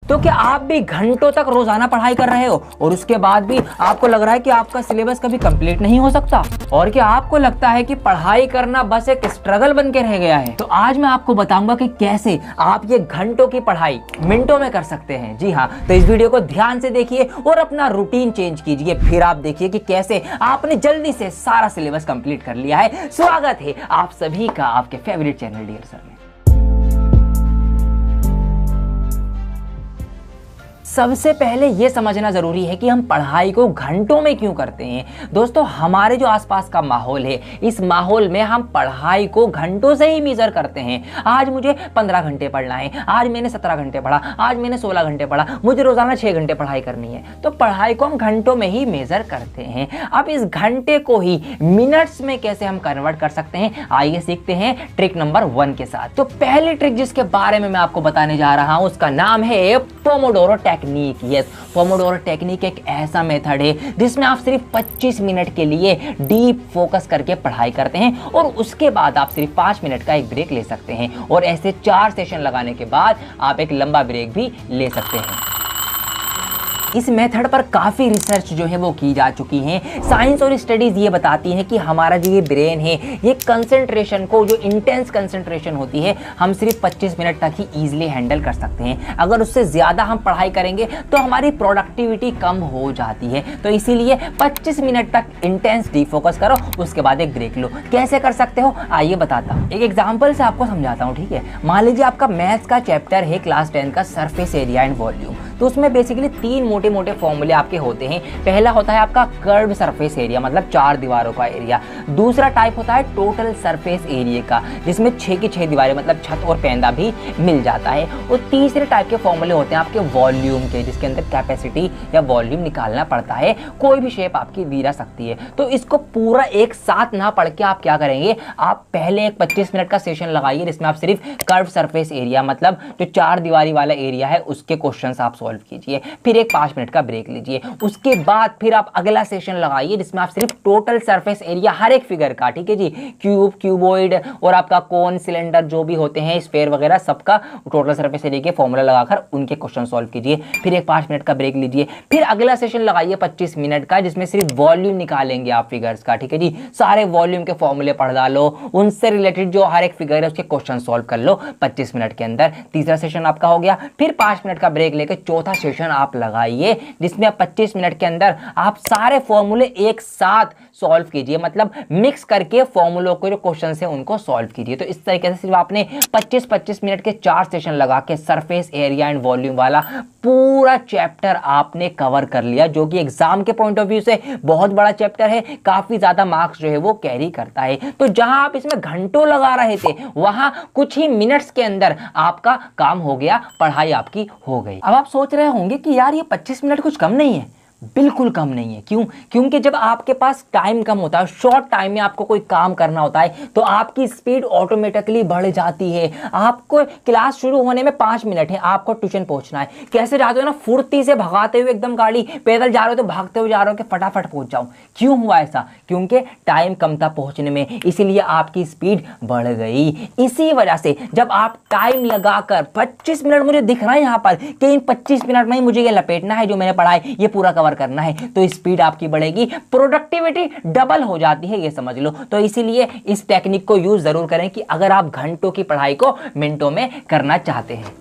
तो क्या आप भी घंटों तक रोजाना पढ़ाई कर रहे हो और उसके बाद भी आपको लग रहा है कि आपका सिलेबस कभी कंप्लीट नहीं हो सकता? और क्या आपको लगता है कि पढ़ाई करना बस एक स्ट्रगल बन के रह गया है? तो आज मैं आपको बताऊंगा कि कैसे आप ये घंटों की पढ़ाई मिनटों में कर सकते हैं। जी हाँ, तो इस वीडियो को ध्यान से देखिए और अपना रूटीन चेंज कीजिए, फिर आप देखिए कि कैसे आपने जल्दी से सारा सिलेबस कंप्लीट कर लिया है। स्वागत है आप सभी का आपके फेवरेट चैनल डियर सर में। सबसे पहले यह समझना जरूरी है कि हम पढ़ाई को घंटों में क्यों करते हैं। दोस्तों, हमारे जो आसपास का माहौल है, इस माहौल में हम पढ़ाई को घंटों से ही मेजर करते हैं। आज मुझे 15 घंटे पढ़ना है, आज मैंने 17 घंटे पढ़ा, आज मैंने 16 घंटे पढ़ा, मुझे रोजाना 6 घंटे पढ़ाई करनी है। तो पढ़ाई को हम घंटों में ही मेजर करते हैं। अब इस घंटे को ही मिनट्स में कैसे हम कन्वर्ट कर सकते हैं, आइए सीखते हैं ट्रिक नंबर 1 के साथ। तो पहली ट्रिक जिसके बारे में मैं आपको बताने जा रहा हूं उसका नाम है Pomodoro technique. Yes, Pomodoro technique एक ऐसा मेथड है जिसमें आप सिर्फ 25 मिनट के लिए डीप फोकस करके पढ़ाई करते हैं और उसके बाद आप सिर्फ 5 मिनट का एक ब्रेक ले सकते हैं और ऐसे 4 सेशन लगाने के बाद आप एक लंबा ब्रेक भी ले सकते हैं। इस मेथड पर काफ़ी रिसर्च जो है वो की जा चुकी है। साइंस और स्टडीज़ ये बताती हैं कि हमारा जो ये ब्रेन है, ये कंसंट्रेशन को, जो इंटेंस कंसंट्रेशन होती है, हम सिर्फ 25 मिनट तक ही ईजिली हैंडल कर सकते हैं। अगर उससे ज़्यादा हम पढ़ाई करेंगे तो हमारी प्रोडक्टिविटी कम हो जाती है। तो इसीलिए 25 मिनट तक इंटेंस डीप फोकस करो, उसके बाद एक ब्रेक लो। कैसे कर सकते हो आइए बताता हूँ। एक एग्जाम्पल से आपको समझाता हूँ, ठीक है। मान लीजिए आपका मैथ्स का चैप्टर है क्लास 10 का सरफेस एरिया एंड वॉल्यूम। तो उसमें बेसिकली 3 मोटे मोटे फॉर्मूले आपके होते हैं। पहला होता है आपका कर्व सरफेस एरिया, मतलब 4 दीवारों का एरिया। दूसरा टाइप होता है टोटल सरफेस एरिया का, जिसमें 6 की 6 दीवारें, मतलब छत और पेंदा भी मिल जाता है। और तीसरे टाइप के फॉर्मूले होते हैं आपके वॉल्यूम के, जिसके अंदर कैपेसिटी या वॉल्यूम निकालना पड़ता है। कोई भी शेप आपकी दी जा सकती है। तो इसको पूरा एक साथ ना पढ़ के आप क्या करेंगे, आप पहले एक 25 मिनट का सेशन लगाइए जिसमें आप सिर्फ कर्व सरफेस एरिया, मतलब जो 4 दीवारी वाला एरिया है, उसके क्वेश्चन आप सॉल्व कीजिए। फिर एक 5 मिनट का ब्रेक लीजिए। उसके बाद फिर आप अगला सेशन लगाइए जिसमें आप सिर्फ टोटल सरफेस एरिया हर एक फिगर का, ठीक है जी, क्यूब, क्यूबॉइड और आपका कोन, सिलेंडर जो भी होते हैं, स्फेयर वगैरह, सबका टोटल सरफेस एरिया के फॉर्मूला लगाकर उनके क्वेश्चन सॉल्व कीजिए। फिर एक 5 मिनट का ब्रेक लीजिए। फिर अगला सेशन लगाइए 25 मिनट का जिसमें सिर्फ वॉल्यूम निकालेंगे आप फिगर्स का, ठीक है जी। सारे वॉल्यूम के फॉर्मूले पढ़ डालो, उनसे रिलेटेड जो हर एक फिगर है उसके क्वेश्चन सॉल्व कर लो 25 मिनट के अंदर। तीसरा सेशन आपका हो गया। फिर 5 मिनट का ब्रेक लेकर चौथा सेशन आप लगाइए जिसमें आप 25 मिनट के अंदर आप सारे फॉर्मूले एक साथ सॉल्व कीजिए, मतलब मिक्स करके फॉर्मूलों को जो क्वेश्चन है उनको सॉल्व कीजिए। तो इस तरीके से सिर्फ आपने 25-25 मिनट के 4 सेशन लगा के सरफेस एरिया एंड वॉल्यूम वाला पूरा चैप्टर आपने कवर कर लिया, जो कि एग्जाम के पॉइंट ऑफ व्यू से बहुत बड़ा चैप्टर है, काफी ज्यादा मार्क्स जो है वो कैरी करता है। तो जहां आप इसमें घंटों लगा रहे थे, वहां कुछ ही मिनट्स के अंदर आपका काम हो गया, पढ़ाई आपकी हो गई। अब आप सोच रहे होंगे कि यार ये 25 मिनट कुछ कम नहीं है। बिल्कुल कम नहीं है। क्यों? क्योंकि जब आपके पास टाइम कम होता है, शॉर्ट टाइम में आपको कोई काम करना होता है, तो आपकी स्पीड ऑटोमेटिकली बढ़ जाती है। आपको क्लास शुरू होने में 5 मिनट है, आपको ट्यूशन पहुंचना है। कैसे जाते हो ना, फुर्ती से भगाते हुए एकदम गाड़ी, पैदल जा रहे हो तो भागते हुए जा रहे हो कि फटाफट पहुंच जाऊं। क्यों हुआ ऐसा? क्योंकि टाइम कम था पहुंचने में, इसीलिए आपकी स्पीड बढ़ गई। इसी वजह से जब आप टाइम लगाकर 25 मिनट, मुझे दिख रहा है यहां पर कि इन 25 मिनट में ही मुझे ये लपेटना है, जो मैंने पढ़ा है ये पूरा कवर करना है, तो स्पीड आपकी बढ़ेगी, प्रोडक्टिविटी डबल हो जाती है, ये समझ लो। तो इसीलिए इस टेक्निक को यूज जरूर करें कि अगर आप घंटों की पढ़ाई को मिनटों में करना चाहते हैं।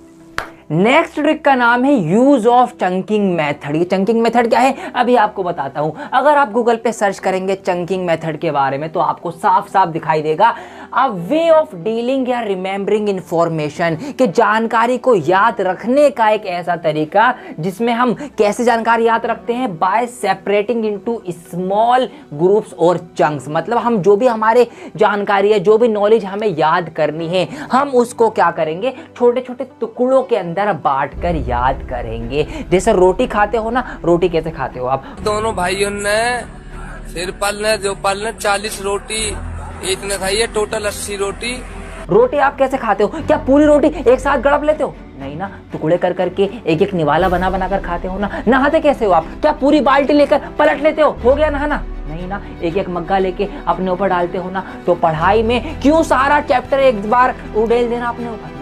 नेक्स्ट ट्रिक का नाम है यूज ऑफ चंकिंग मेथड। ये चंकिंग मेथड क्या है अभी आपको बताता हूं। अगर आप गूगल पे सर्च करेंगे चंकिंग मेथड के बारे में तो आपको साफ साफ दिखाई देगा अ वे ऑफ डीलिंग या रिमेंबरिंग इंफॉर्मेशन, कि जानकारी को याद रखने का एक ऐसा तरीका जिसमें हम कैसे जानकारी याद रखते हैं, bye separating into small groups और चंक्स। मतलब हम जो भी हमारे जानकारी है, जो भी नॉलेज हमें याद करनी है, हम उसको क्या करेंगे, छोटे छोटे टुकड़ों के अंदर बांट कर याद करेंगे। जैसे रोटी खाते हो ना, रोटी कैसे खाते हो आप? दोनों भाइयों ने सिर पल ने जो पल ने 40 रोटी एक ने खाई है, टोटल 80 रोटी। रोटी आप कैसे खाते हो? क्या पूरी रोटी एक साथ गड़प लेते हो? नहीं ना, टुकड़े कर करके एक एक निवाला बना बना कर खाते हो ना। नहाते कैसे हो आप? क्या पूरी बाल्टी लेकर पलट लेते हो गया नहाना? नहीं ना, एक एक मग्गा लेके अपने ऊपर डालते हो ना। तो पढ़ाई में क्यों सारा चैप्टर एक बार उड़ेल देना अपने ऊपर?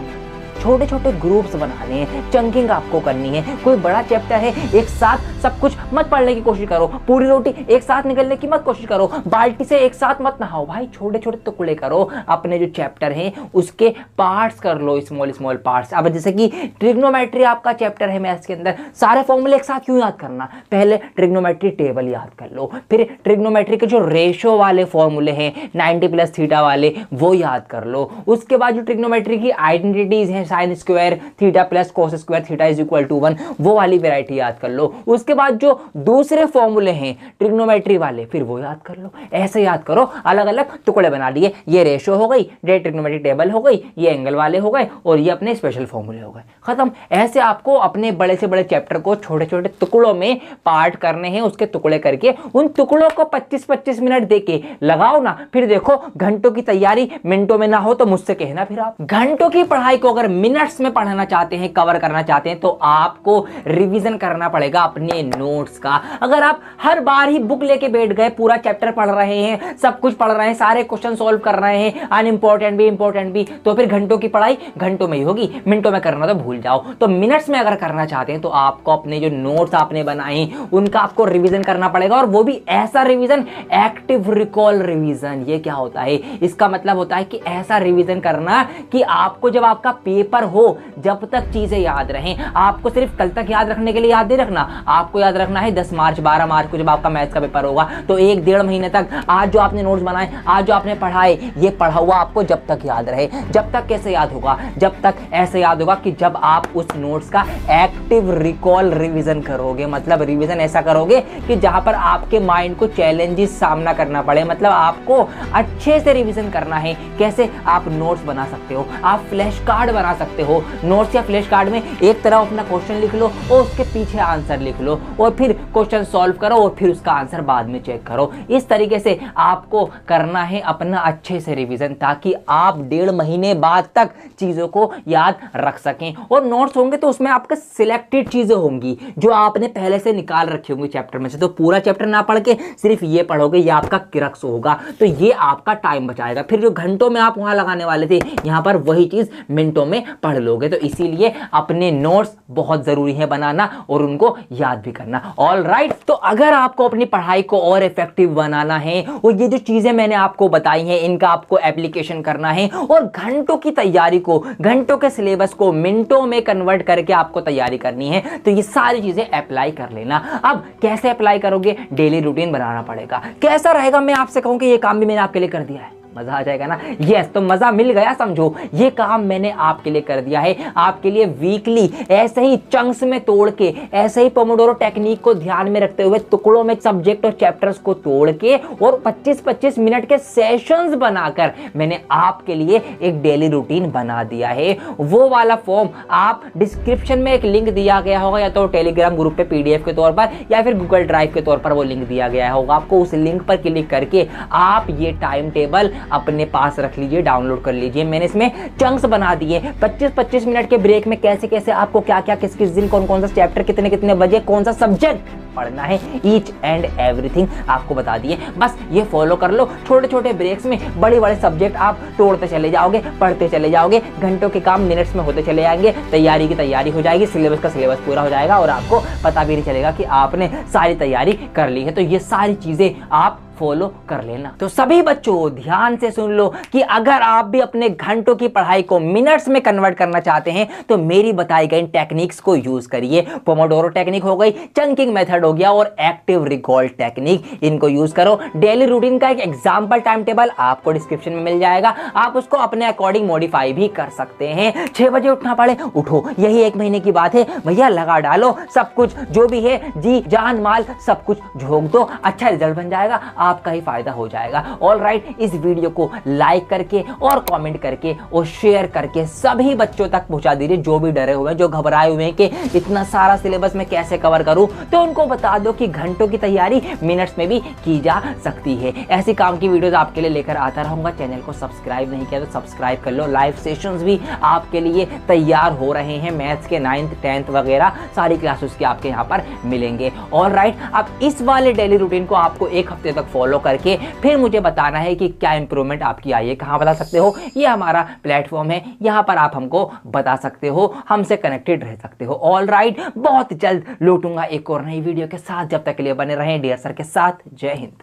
छोटे छोटे ग्रुप्स बनाने हैं, चंकिंग आपको करनी है। कोई बड़ा चैप्टर है, एक साथ सब कुछ मत पढ़ने की कोशिश करो, पूरी रोटी एक साथ निकलने की मत कोशिश करो, बाल्टी से एक साथ मत नहाओ भाई, छोटे छोटे टुकड़े करो। अपने जो चैप्टर हैं उसके पार्ट्स कर लो, स्मॉल स्मॉल पार्ट्स। अब जैसे कि ट्रिग्नोमेट्री आपका चैप्टर है मैथ्स के अंदर, सारे फॉर्मूले एक साथ क्यों याद करना, पहले ट्रिग्नोमेट्री टेबल याद कर लो, फिर ट्रिग्नोमेट्री के जो रेशो वाले फॉर्मूले हैं 90 प्लस थीटा वाले वो याद कर लो। उसके बाद जो ट्रिग्नोमेट्री की आइडेंटिटीज हैं, sine square theta plus cos square theta is equal to 1, वो वाली वैरायटी याद कर लो। उसके बाद जो दूसरे फॉर्मूले हैं ट्रिग्नोमेट्री वाले फिर वो याद कर लो। ऐसे याद करो, अलग अलग टुकड़े बना लिए, ये रेशो हो गई, ये ट्रिग्नोमेट्री टेबल हो गई, ये एंगल वाले हो गए और ये अपने स्पेशल फॉर्मूले हो गए, खत्म। ऐसे आपको अपने बड़े से बड़े चैप्टर को छोटे छोटे टुकड़ों में पार्ट करने हैं, उसके टुकड़े करके उन टुकड़ों को 25-25 मिनट देके लगाओ ना, फिर देखो घंटों की तैयारी मिनटों में ना हो तो मुझसे कहना। फिर आप घंटों की पढ़ाई को अगर मिनट्स में पढ़ना चाहते हैं, कवर करना चाहते हैं, तो आपको रिवीजन करना पड़ेगा अपने नोट्स का। अगर आप हर बार ही बुक लेके बैठ गए, पूरा चैप्टर पढ़ रहे हैं, सब कुछ पढ़ रहे हैं, सारे क्वेश्चन सॉल्व कर रहे हैं, अनइंपॉर्टेंट भी इंपॉर्टेंट भी, तो फिर घंटों की पढ़ाई घंटों में ही होगी, मिनटों में करना तो भूल जाओ। तो मिनट्स में अगर करना चाहते हैं तो आपको अपने जो नोट्स आपने बनाए उनका आपको रिवीजन करना पड़ेगा, और वो भी ऐसा रिवीजन, एक्टिव रिकॉल रिवीजन। ये क्या होता है, इसका मतलब होता है कि ऐसा रिवीजन करना कि आपको जब आपका पेपर हो जब तक चीजें याद रहें। आपको सिर्फ कल तक याद रखने के लिए याद नहीं रखना, आपको याद रखना है 10 मार्च 12 मार्च को जब आपका मैथ्स का पेपर होगा, तो 1-1.5 महीने तक आज जो आपने नोट्स बनाए, आज जो आपने पढ़ाए, ये पढ़ा हुआ आपको जब तक याद रहे। जब तक कैसे याद होगा, जब तक ऐसे याद होगा कि जब आप उस नोट्स का एक्टिव रिकॉल रिवीजन करोगे। मतलब रिवीजन ऐसा करोगे कि जहां पर आपके माइंड को चैलेंजेस सामना करना पड़े, मतलब आपको अच्छे से रिवीजन करना है। कैसे, आप नोट्स बना सकते हो, आप फ्लैश कार्ड बना सकते हो। नोट्स या फ्लैश कार्ड में एक तरफ अपना क्वेश्चन लिख लो और उसके पीछे आंसर लिख लो, और फिर क्वेश्चन सॉल्व करो और फिर उसका आंसर बाद में चेक करो। इस तरीके से आपको करना है अपना अच्छे से रिवीजन, ताकि आप 1.5 महीने बाद तक चीजों को याद रख सकें। और नोट्स होंगे तो उसमें आपके सिलेक्टेड चीजें होंगी जो आपने पहले से निकाल रखी होंगी चैप्टर में से। तो पूरा चैप्टर ना पढ़ के सिर्फ ये पढ़ोगे, ये आपका क्रक्स होगा, तो ये आपका टाइम बचाएगा। फिर जो घंटों में आप वहां लगाने वाले थे, यहां पर वही चीज मिनटों में पढ़ लोगे। तो इसीलिए अपने नोट्स बहुत जरूरी है बनाना और उनको याद भी करना। ऑल राइट, तो अगर आपको अपनी पढ़ाई को और इफेक्टिव बनाना है और ये जो चीजें मैंने आपको बताई हैं इनका आपको एप्लीकेशन करना है, और घंटों की तैयारी को, घंटों के सिलेबस को मिनटों में कन्वर्ट करके आपको तैयारी करनी है, तो ये सारी चीजें अप्लाई कर लेना। अब कैसे अप्लाई करोगे, डेली रूटीन बनाना पड़ेगा। कैसा रहेगा, मैं आपसे कहूं कि ये काम भी मैंने आपके लिए कर दिया है, मजा आ जाएगा ना। यस, तो मजा मिल गया समझो, ये काम मैंने आपके लिए कर दिया है। आपके लिए वीकली ऐसे ही चंक्स में तोड़ के, ऐसे ही पोमोडोरो टेक्निक को ध्यान में रखते हुए टुकड़ों में सब्जेक्ट और चैप्टर्स को तोड़ के और 25-25 मिनट के सेशंस बनाकर मैंने आपके लिए एक डेली रूटीन बना दिया है। वो वाला फॉर्म आप डिस्क्रिप्शन में एक लिंक दिया गया होगा, या तो टेलीग्राम ग्रुप पे PDF के तौर पर या फिर गूगल ड्राइव के तौर पर वो लिंक दिया गया होगा। आपको उस लिंक पर क्लिक करके आप ये टाइम टेबल अपने पास रख लीजिए, डाउनलोड कर लीजिए। मैंने इसमें चंक्स बना दिए, 25-25 मिनट के ब्रेक में कैसे कैसे आपको क्या क्या किस किस दिन कौन कौन सा चैप्टर कितने कितने बजे कौन सा सब्जेक्ट पढ़ना है, ईच एंड एवरीथिंग आपको बता दिए। बस ये फॉलो कर लो। छोटे छोटे ब्रेक्स में बड़े बड़े सब्जेक्ट आप तोड़ते चले जाओगे, पढ़ते चले जाओगे, घंटों के काम मिनट्स में होते चले जाएंगे, तैयारी की तैयारी हो जाएगी, सिलेबस का सिलेबस पूरा हो जाएगा और आपको पता भी नहीं चलेगा कि आपने सारी तैयारी कर ली है। तो ये सारी चीजें आप फॉलो कर लेना। तो सभी बच्चों ध्यान से सुन लो कि अगर आप भी अपने घंटों की पढ़ाई को मिनट्स में कन्वर्ट करना चाहते हैं तो मेरी बताई गई टेक्निक्स को यूज करिए। पोमोडोरो टेक्निक हो गई, चंकिंग मेथड हो गया और एक्टिव रिकॉल टेक्निक, इनको यूज करो। डेली रूटीन का एक एग्जांपल टाइम टेबल आपको डिस्क्रिप्शन में मिल जाएगा, आप उसको अपने अकॉर्डिंग मॉडिफाई भी कर सकते हैं। 6 बजे उठना पड़े उठो, यही 1 महीने की बात है भैया, लगा डालो सब कुछ, जो भी है जी जान माल सब कुछ झोंक दो, अच्छा रिजल्ट बन जाएगा, आपका ही फायदा हो जाएगा। ऑल राइट, इस वीडियो को लाइक करके और कमेंट करके और शेयर करके सभी बच्चों तक पहुंचा दीजिए जो भी डरे हुए हैं, जो घबराए हुए हैं कि इतना सारा सिलेबस में कैसे कवर करूं, तो उनको बता दो कि घंटों की तैयारी मिनट्स में भी की जा सकती है। ऐसी काम की वीडियोस आपके लिए लेकर आता रहूंगा। चैनल को सब्सक्राइब नहीं किया तो सब्सक्राइब कर लो। लाइव सेशंस भी आपके लिए तैयार हो रहे हैं, मैथ्स के 9th 10th वगैरह सारी क्लासेस के आपके यहाँ पर मिलेंगे। ऑल राइट, अब इस वाले डेली रूटीन को आपको 1 हफ्ते तक फॉलो करके फिर मुझे बताना है कि क्या इंप्रूवमेंट आपकी आई है। कहाँ बता सकते हो? ये हमारा प्लेटफॉर्म है, यहाँ पर आप हमको बता सकते हो, हमसे कनेक्टेड रह सकते हो। ऑल राइट, बहुत जल्द लौटूंगा एक और नई वीडियो के साथ। जब तक के लिए बने रहें डियर सर के साथ। जय हिंद।